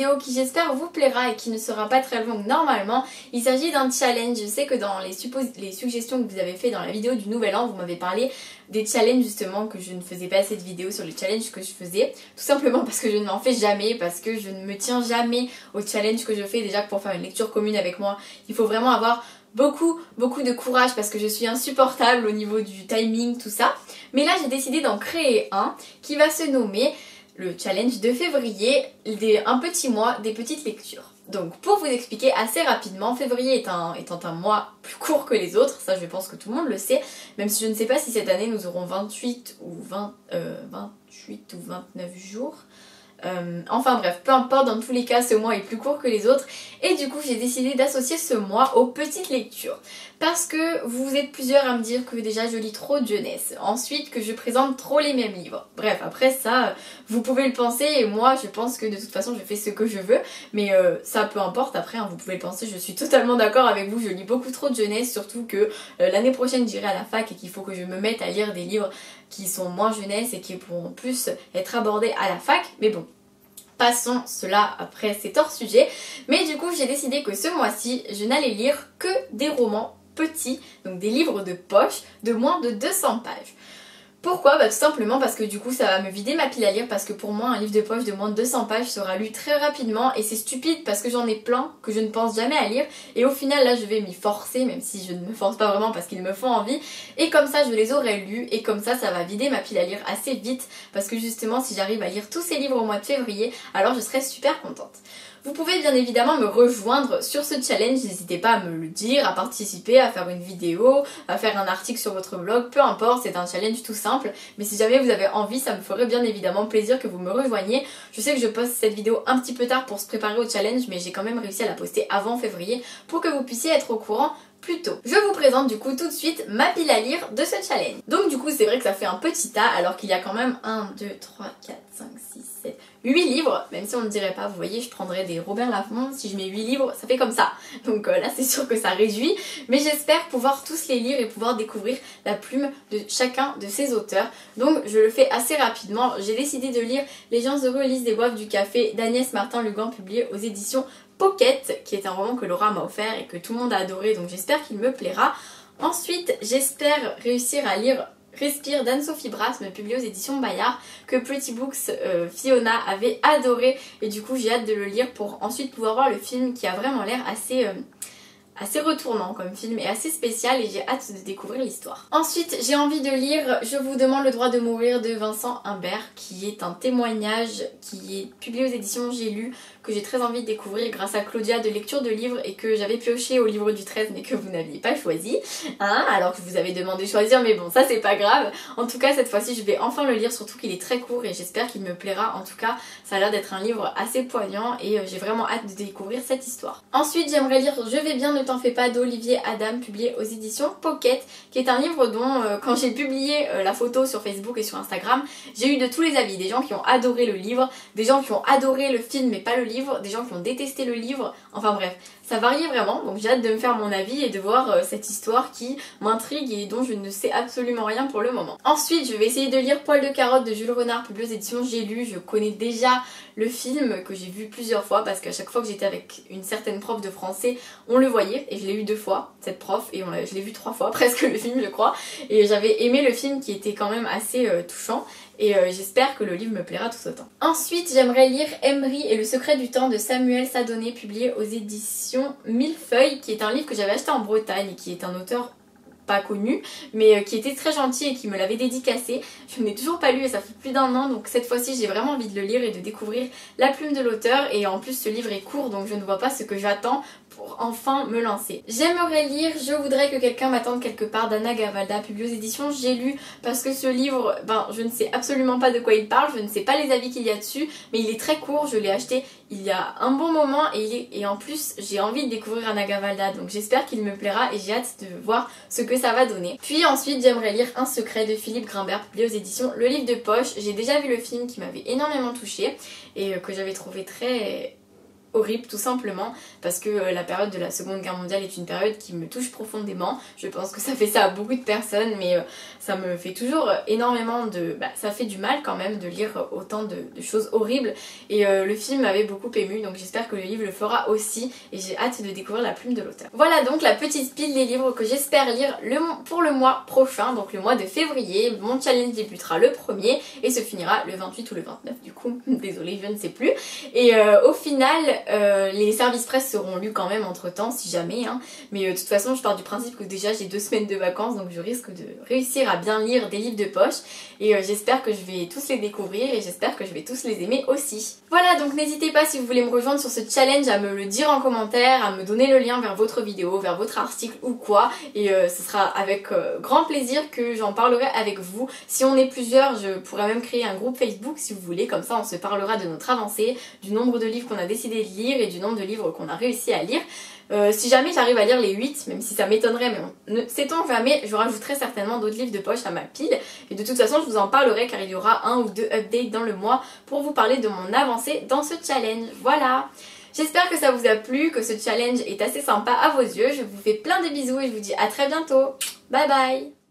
vidéo qui j'espère vous plaira et qui ne sera pas très longue normalement. Il s'agit d'un challenge. Je sais que dans les suggestions que vous avez fait dans la vidéo du nouvel an, vous m'avez parlé des challenges justement, que je ne faisais pas assez de vidéos sur les challenges que je faisais. Tout simplement parce que je n'en fais jamais, parce que je ne me tiens jamais aux challenges que je fais. Déjà que pour faire une lecture commune avec moi, il faut vraiment avoir beaucoup de courage parce que je suis insupportable au niveau du timing, tout ça. Mais là j'ai décidé d'en créer un qui va se nommer le challenge de février, un petit mois des petites lectures. Donc pour vous expliquer assez rapidement, février étant un mois plus court que les autres, ça je pense que tout le monde le sait, même si je ne sais pas si cette année nous aurons 28 ou 29 jours. Enfin bref, peu importe, dans tous les cas ce mois est plus court que les autres et du coup j'ai décidé d'associer ce mois aux petites lectures parce que vous êtes plusieurs à me dire que déjà je lis trop de jeunesse, ensuite que je présente trop les mêmes livres. Bref, après ça vous pouvez le penser et moi je pense que de toute façon je fais ce que je veux, mais ça peu importe après, hein, vous pouvez le penser, je suis totalement d'accord avec vous, je lis beaucoup trop de jeunesse, surtout que l'année prochaine j'irai à la fac et qu'il faut que je me mette à lire des livres qui sont moins jeunesse et qui pourront plus être abordés à la fac, mais bon. Passons cela après, c'est hors sujet. Mais du coup j'ai décidé que ce mois-ci je n'allais lire que des romans petits, donc des livres de poche de moins de 200 pages. Pourquoi? Bah tout simplement parce que du coup ça va me vider ma pile à lire, parce que pour moi un livre de poche de moins de 200 pages sera lu très rapidement et c'est stupide parce que j'en ai plein que je ne pense jamais à lire et au final là je vais m'y forcer, même si je ne me force pas vraiment parce qu'ils me font envie, et comme ça je les aurai lus et comme ça va vider ma pile à lire assez vite, parce que justement si j'arrive à lire tous ces livres au mois de février alors je serai super contente. Vous pouvez bien évidemment me rejoindre sur ce challenge, n'hésitez pas à me le dire, à participer, à faire une vidéo, à faire un article sur votre blog, peu importe, c'est un challenge tout simple. Mais si jamais vous avez envie, ça me ferait bien évidemment plaisir que vous me rejoigniez. Je sais que je poste cette vidéo un petit peu tard pour se préparer au challenge, mais j'ai quand même réussi à la poster avant février pour que vous puissiez être au courant plus tôt. Je vous présente du coup tout de suite ma pile à lire de ce challenge. Donc du coup c'est vrai que ça fait un petit tas alors qu'il y a quand même 1, 2, 3, 4, 5, 6, 7, 8 livres, même si on ne dirait pas, vous voyez je prendrais des Robert Laffont, si je mets 8 livres ça fait comme ça. Donc là c'est sûr que ça réduit, mais j'espère pouvoir tous les lire et pouvoir découvrir la plume de chacun de ces auteurs. Donc je le fais assez rapidement, j'ai décidé de lire Les gens heureux lisent et boivent du café d'Agnès Martin-Lugan, publié aux éditions Pocket, qui est un roman que Laura m'a offert et que tout le monde a adoré, donc j'espère qu'il me plaira. Ensuite, j'espère réussir à lire Respire d'Anne-Sophie Brasme, publié aux éditions Bayard, que Pretty Books Fiona avait adoré et du coup j'ai hâte de le lire pour ensuite pouvoir voir le film qui a vraiment l'air assez retournant comme film et assez spécial et j'ai hâte de découvrir l'histoire. Ensuite j'ai envie de lire Je vous demande le droit de mourir de Vincent Humbert, qui est un témoignage qui est publié aux éditions J'ai lu, que j'ai très envie de découvrir grâce à Claudia de lecture de livres et que j'avais pioché au livre du 13 mais que vous n'aviez pas choisi, hein, alors que je vous avais demandé de choisir, mais bon ça c'est pas grave. En tout cas cette fois-ci je vais enfin le lire, surtout qu'il est très court et j'espère qu'il me plaira. En tout cas ça a l'air d'être un livre assez poignant et j'ai vraiment hâte de découvrir cette histoire. Ensuite j'aimerais lire Je vais bien, ne t'en fais pas d'Olivier Adam, publié aux éditions Pocket, qui est un livre dont quand j'ai publié la photo sur Facebook et sur Instagram, j'ai eu de tous les avis, des gens qui ont adoré le livre, des gens qui ont adoré le film mais pas le livre, des gens qui ont détesté le livre, enfin bref, ça variait vraiment, donc j'ai hâte de me faire mon avis et de voir cette histoire qui m'intrigue et dont je ne sais absolument rien pour le moment. Ensuite je vais essayer de lire Poil de carotte de Jules Renard, publié aux éditions J'ai lu. Je connais déjà le film que j'ai vu plusieurs fois parce qu'à chaque fois que j'étais avec une certaine prof de français on le voyait et je l'ai eu 2 fois cette prof et je l'ai vu 3 fois presque le film je crois, et j'avais aimé le film qui était quand même assez touchant et j'espère que le livre me plaira tout autant. Ensuite j'aimerais lire Emery et le secret du temps de Samuel Sadonné, publié aux éditions Millefeuille, qui est un livre que j'avais acheté en Bretagne et qui est un auteur pas connu mais qui était très gentil et qui me l'avait dédicacé. Je ne l'ai toujours pas lu et ça fait plus d'1 an, donc cette fois-ci j'ai vraiment envie de le lire et de découvrir la plume de l'auteur, et en plus ce livre est court donc je ne vois pas ce que j'attends pour enfin me lancer. J'aimerais lire Je voudrais que quelqu'un m'attende quelque part d'Anna Gavalda, publié aux éditions J'ai lu, parce que ce livre, je ne sais absolument pas de quoi il parle, je ne sais pas les avis qu'il y a dessus, mais il est très court, je l'ai acheté il y a un bon moment et en plus j'ai envie de découvrir Anna Gavalda, donc j'espère qu'il me plaira et j'ai hâte de voir ce que ça va donner. Puis ensuite j'aimerais lire Un secret de Philippe Grimbert, publié aux éditions Le Livre de Poche. J'ai déjà vu le film qui m'avait énormément touchée et que j'avais trouvé très horrible tout simplement parce que la période de la Seconde Guerre mondiale est une période qui me touche profondément. Je pense que ça fait ça à beaucoup de personnes, mais ça me fait toujours énormément de... ça fait du mal quand même de lire autant de choses horribles et le film m'avait beaucoup ému, donc j'espère que le livre le fera aussi et j'ai hâte de découvrir la plume de l'auteur. Voilà donc la petite pile des livres que j'espère lire pour le mois prochain, donc le mois de février. Mon challenge débutera le 1er et se finira le 28 ou le 29 du coup, désolée je ne sais plus. Et au final les services presse seront lus quand même entre temps si jamais hein. Mais de toute façon je pars du principe que déjà j'ai 2 semaines de vacances, donc je risque de réussir à bien lire des livres de poche et j'espère que je vais tous les découvrir et j'espère que je vais tous les aimer aussi. Voilà, donc n'hésitez pas si vous voulez me rejoindre sur ce challenge à me le dire en commentaire, à me donner le lien vers votre vidéo, vers votre article ou quoi, et ce sera avec grand plaisir que j'en parlerai avec vous. Si on est plusieurs, je pourrais même créer un groupe Facebook si vous voulez, comme ça on se parlera de notre avancée, du nombre de livres qu'on a décidé de lire et du nombre de livres qu'on a réussi à lire. Si jamais j'arrive à lire les 8, même si ça m'étonnerait, mais ne sait-on jamais, je rajouterai certainement d'autres livres de poche à ma pile. Et de toute façon, je vous en parlerai car il y aura 1 ou 2 updates dans le mois pour vous parler de mon avancée dans ce challenge. Voilà! J'espère que ça vous a plu, que ce challenge est assez sympa à vos yeux. Je vous fais plein de bisous et je vous dis à très bientôt. Bye bye!